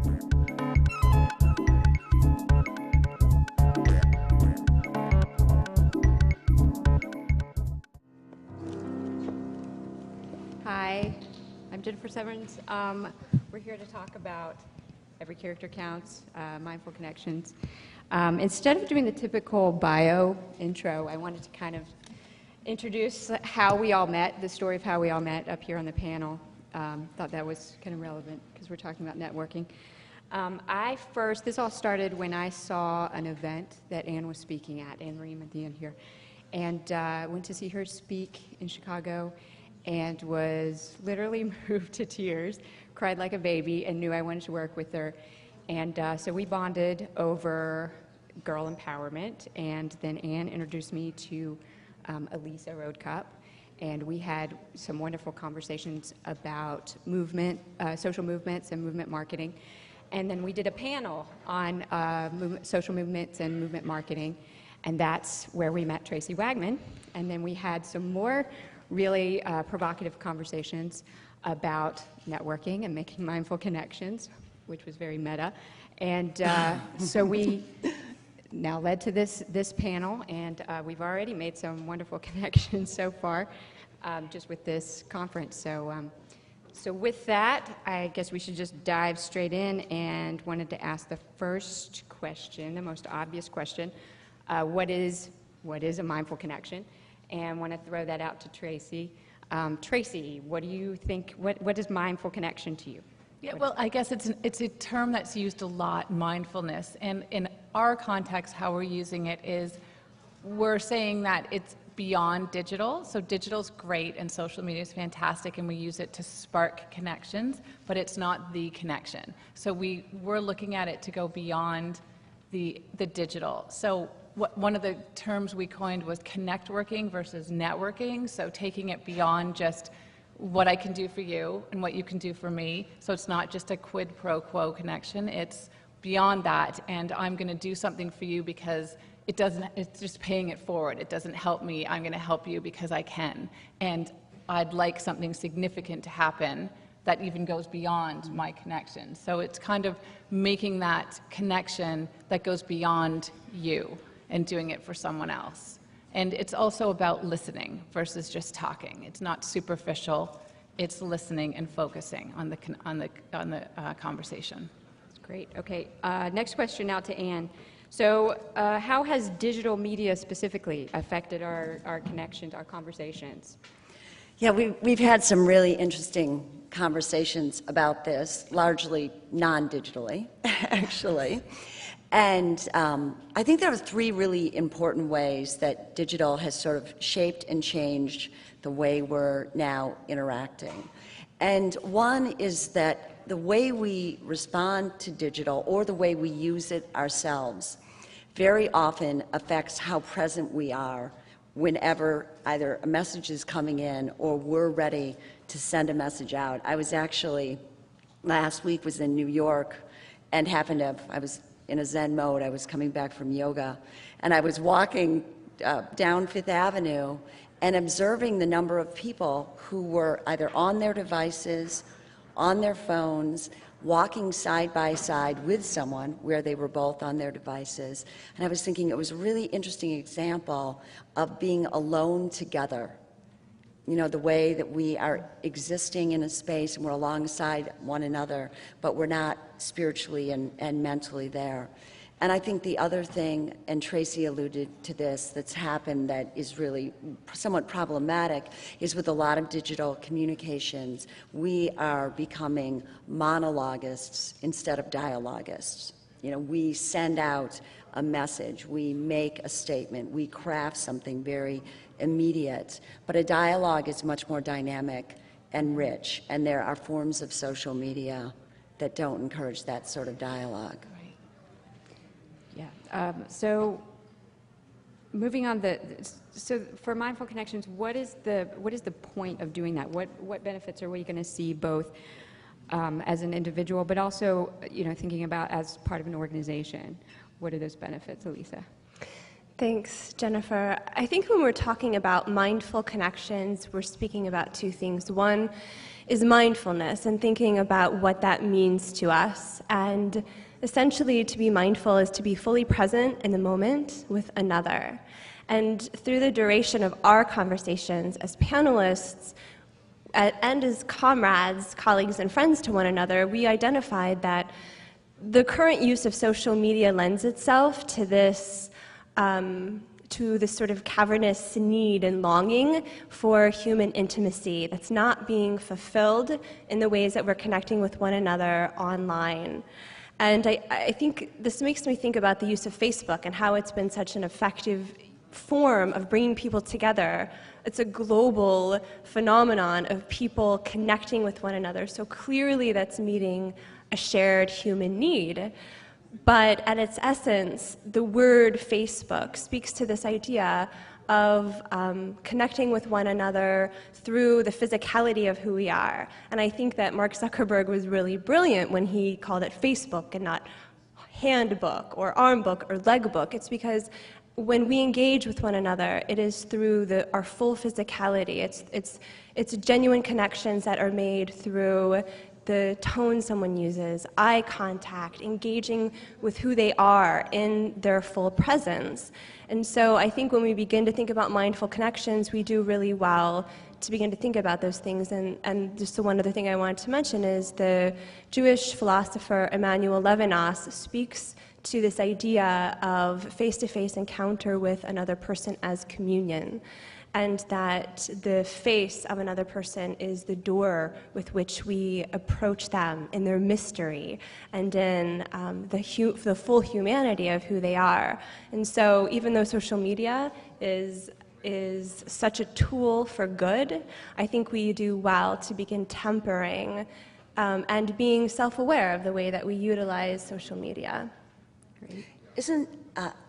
Hi, I'm Jennifer Severns. We're here to talk about Every Character Counts, Mindful Connections. Instead of doing the typical bio intro, I wanted to kind of introduce how we all met, the story of how we all met up here on the panel. Thought that was kind of relevant because we're talking about networking. This all started when I saw an event that Anne was speaking at, Ream at the end here, and went to see her speak in Chicago, and was literally moved to tears, cried like a baby, and knew I wanted to work with her. And so we bonded over girl empowerment, and then Anne introduced me to Alisa, Roadcup, and we had some wonderful conversations about movement, social movements and movement marketing. And then we did a panel on social movements and movement marketing, and that's where we met Tracie Wagman. And then we had some more really provocative conversations about networking and making mindful connections, which was very meta. And so we now led to this panel, and we've already made some wonderful connections so far just with this conference. So with that, I guess we should just dive straight in, and wanted to ask the first question, the most obvious question. What is a mindful connection? And want to throw that out to Tracie. Tracie, what do you think, what is mindful connection to you? Yeah, well, I guess it's a term that's used a lot, mindfulness. And in our context, how we're using it is we're saying that it's beyond digital. So digital's great and social media is fantastic and we use it to spark connections, but it's not the connection. So we're looking at it to go beyond the digital. So one of the terms we coined was connect working versus networking, so taking it beyond just what I can do for you and what you can do for me. So it's not just a quid pro quo connection, it's beyond that, and I'm going to do something for you because it's just paying it forward. It doesn't help me, I'm going to help you because I can. And I'd like something significant to happen that even goes beyond my connection. So it's kind of making that connection that goes beyond you and doing it for someone else. And it's also about listening versus just talking. It's not superficial, it's listening and focusing on the conversation. That's great. Okay, next question now to Anne. So how has digital media specifically affected our connections, our conversations? Yeah, we've had some really interesting conversations about this, largely non-digitally, actually. And I think there are three really important ways that digital has sort of shaped and changed the way we're now interacting. And one is that the way we respond to digital or the way we use it ourselves very often affects how present we are whenever either a message is coming in or we're ready to send a message out. I was actually, last week was in New York and I was in a Zen mode. I was coming back from yoga, and I was walking down Fifth Avenue and observing the number of people who were either on their devices, on their phones, walking side by side with someone where they were both on their devices. And I was thinking it was a really interesting example of being alone together. You know, the way that we are existing in a space and we're alongside one another, but we're not spiritually and mentally there. And I think the other thing, and Tracie alluded to this, that's happened that is really somewhat problematic, is with a lot of digital communications, we are becoming monologists instead of dialogists. You know, we send out a message, we make a statement, we craft something very immediate, but a dialogue is much more dynamic and rich, and there are forms of social media that don't encourage that sort of dialogue. Yeah. So moving on, so for mindful connections, what is the point of doing that? What benefits are we going to see both as an individual, but also, you know, thinking about as part of an organization? What are those benefits, Alisa? Thanks, Jennifer. I think when we're talking about mindful connections, we're speaking about two things. One is mindfulness and thinking about what that means to us. And essentially, to be mindful is to be fully present in the moment with another. And through the duration of our conversations as panelists and as comrades, colleagues, and friends to one another, we identified that the current use of social media lends itself to this sort of cavernous need and longing for human intimacy that's not being fulfilled in the ways that we're connecting with one another online. And I think this makes me think about the use of Facebook and how it's been such an effective form of bringing people together. It's a global phenomenon of people connecting with one another. So clearly that's meeting a shared human need. But at its essence, the word Facebook speaks to this idea of connecting with one another through the physicality of who we are. And I think that Mark Zuckerberg was really brilliant when he called it Facebook and not handbook or arm book or leg book. It's because when we engage with one another, it is through our full physicality. It's genuine connections that are made through the tone someone uses, eye contact, engaging with who they are in their full presence. And so I think when we begin to think about mindful connections, we do really well to begin to think about those things. And just the one other thing I wanted to mention is the Jewish philosopher Emmanuel Levinas speaks to this idea of face-to-face encounter with another person as communion, and that the face of another person is the door with which we approach them in their mystery and in the full humanity of who they are. And so even though social media is such a tool for good, I think we do well to begin tempering and being self-aware of the way that we utilize social media. Great.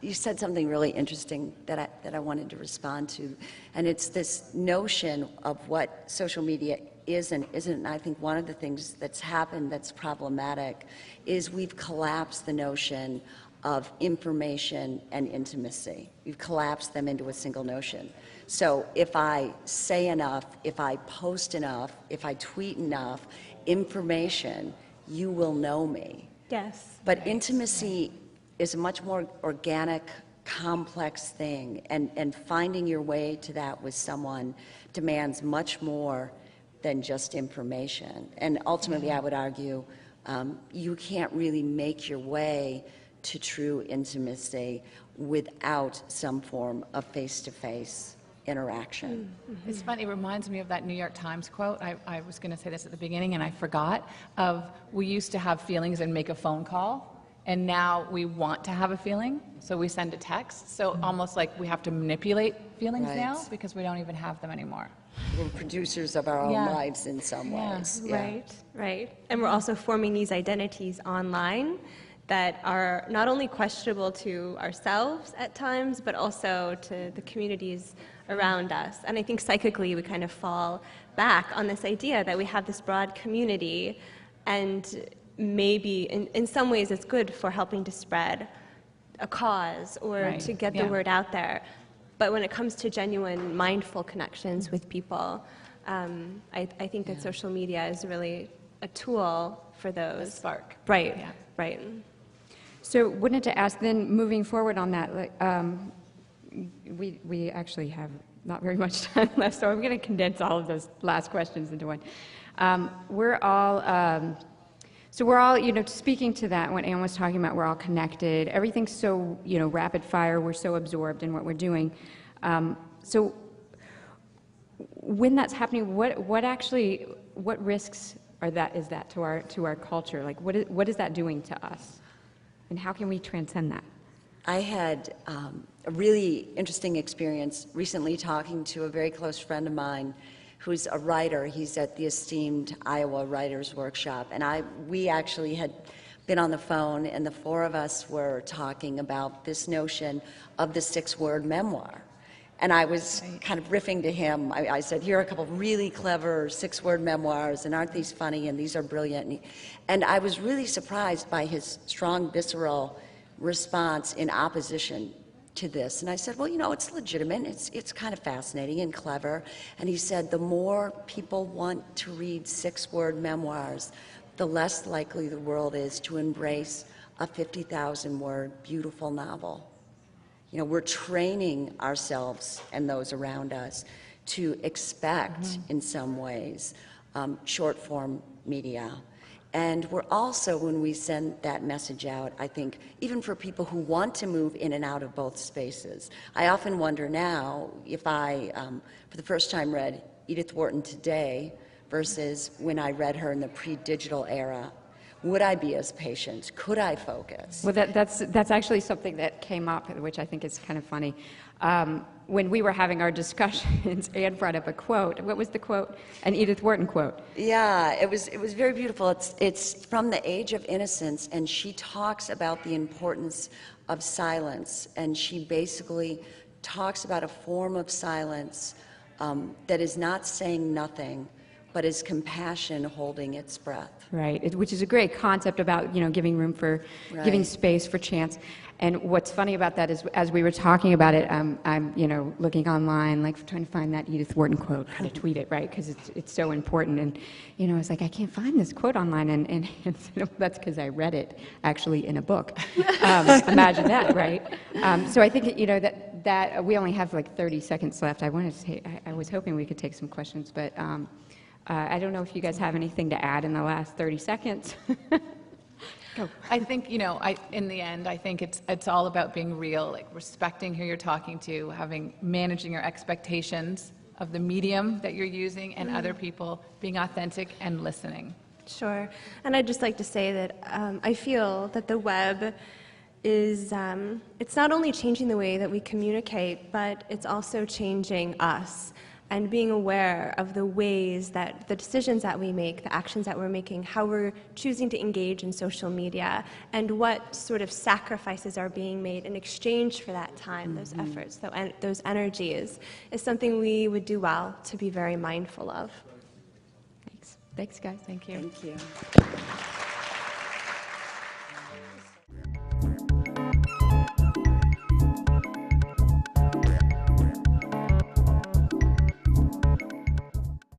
You said something really interesting that I wanted to respond to, and it's this notion of what social media is and isn't. And I think one of the things that's happened that's problematic is we've collapsed the notion of information and intimacy. We've collapsed them into a single notion. So if I say enough, if I post enough, if I tweet enough information, you will know me. Yes. But intimacy is a much more organic, complex thing, and finding your way to that with someone demands much more than just information. And ultimately, I would argue, you can't really make your way to true intimacy without some form of face-to-face interaction. Mm-hmm. It's funny, it reminds me of that New York Times quote. I was going to say this at the beginning and I forgot, of we used to have feelings and make a phone call. And now we want to have a feeling, so we send a text. So almost like we have to manipulate feelings now because we don't even have them anymore. We're producers of our own lives in some ways. Yeah. Right. And we're also forming these identities online that are not only questionable to ourselves at times, but also to the communities around us. And I think psychically we kind of fall back on this idea that we have this broad community, and maybe in some ways it's good for helping to spread a cause or to get the word out there. But when it comes to genuine mindful connections with people, I think that social media is really a tool for those. A spark. Right, Yeah. right. So wanted to ask then, moving forward on that, we actually have not very much time left, so I'm going to condense all of those last questions into one. We're all, speaking to that, what Anne was talking about, we're all connected. Everything's so, rapid fire. We're so absorbed in what we're doing. So when that's happening, what risks is that to our culture? Like, what is that doing to us? And how can we transcend that? I had a really interesting experience recently talking to a very close friend of mine who's a writer. He's at the esteemed Iowa Writers Workshop. And we actually had been on the phone, and the four of us were talking about this notion of the 6-word memoir. And I was kind of riffing to him. I said, here are a couple of really clever 6-word memoirs, and aren't these funny, and these are brilliant. And I was really surprised by his strong, visceral response in opposition to this. And I said, well, you know, it's legitimate. It's kind of fascinating and clever. And he said, the more people want to read 6-word memoirs, the less likely the world is to embrace a 50,000-word beautiful novel. You know, we're training ourselves and those around us to expect, in some ways, short-form media. And we're also, when we send that message out, I think, even for people who want to move in and out of both spaces, I often wonder now if I, for the first time, read Edith Wharton today versus when I read her in the pre-digital era. Would I be as patient? Could I focus? Well, that's actually something that came up, which I think is kind of funny. When we were having our discussions, Anne brought up a quote. What was the quote? An Edith Wharton quote. Yeah, it was very beautiful. It's from The Age of Innocence, and she talks about the importance of silence, and she basically talks about a form of silence that is not saying nothing, but is compassion holding its breath. Right, which is a great concept about, you know, giving room for, giving space for chance. And what's funny about that is, as we were talking about it, I'm, you know, looking online, like trying to find that Edith Wharton quote, how to tweet it, right? Because it's so important. And, you know, I was like, I can't find this quote online. And you know, that's because I read it actually in a book. Imagine that, right? So I think, you know, that we only have like 30 seconds left. I wanted to say, I was hoping we could take some questions, but I don't know if you guys have anything to add in the last 30 seconds. Go. I think, you know, in the end, I think it's all about being real, like respecting who you're talking to, managing your expectations of the medium that you're using and other people, being authentic and listening. Sure. And I'd just like to say that I feel that the web is, it's not only changing the way that we communicate, but it's also changing us. And being aware of the ways that the decisions that we make, the actions that we're making, how we're choosing to engage in social media, and what sort of sacrifices are being made in exchange for that time, those efforts, those energies, is something we would do well to be very mindful of. Thanks. Thanks, guys. Thank you. Thank you.